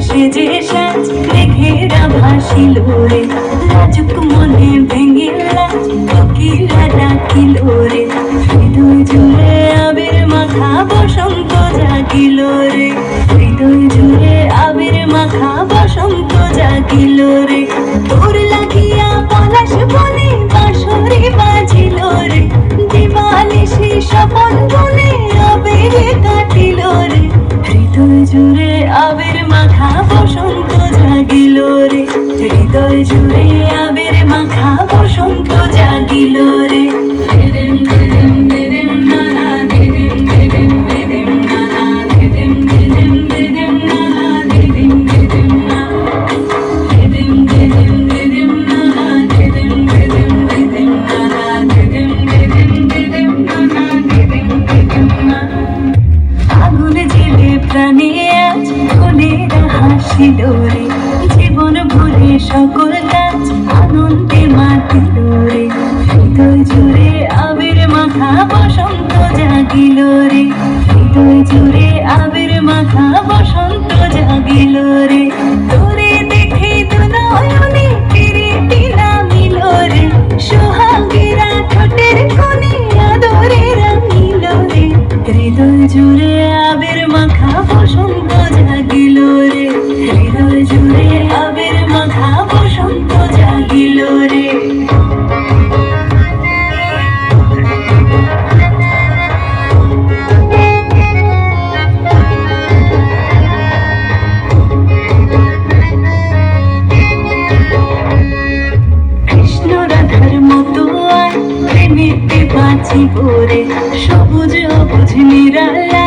সেজে সাজ মেঘেরা ভাসিল রে, লাজুক মনে ভেঙে লাজ কোকিলা ডাকিল রে, হৃদয় জুড়ে আবির মাখা বসন্ত জাগিল রে, হৃদয় জুড়ে আবির মাখা বসন্ত জাগিল রে। তোর লাগিয়া পলাশ বনে বাঁশরি বাজিল রে, দিবানিশি স্বপন বনে আবিরে কাটিল রে, হৃদয় জুড়ে আবির মাখা বসন্ত জাগিল রে, হৃদয় জুড়ে আবির মাখা বসন্ত জাগিল রে। আগুন জেলে প্রাণে আজ ফুলেরা হাসিল রে, জীবন ভরে সকল কাজ আনন্দে মাতিল রে, হৃদয় জুড়ে আবির মাখা বসন্ত জাগিল রে, হৃদয় জুড়ে আবির মাখা বসন্ত জাগিল রে। তোরে দেখে দু নয়নে কিরিটি নামিল রে, সোহাগেরা ঠোঁটের কোণে আদরে রাঙিল রে, হৃদয় জুড়ে আবির মাখা বসন্ত জাগিল রে, হৃদয় জুড়ে আবির মাখা বসন্ত জাগিল রে। কৃষ্ণ রাধার মতো আর প্রেমেতে বাঁচিব রে, সবুজ অবুঝ নিরালা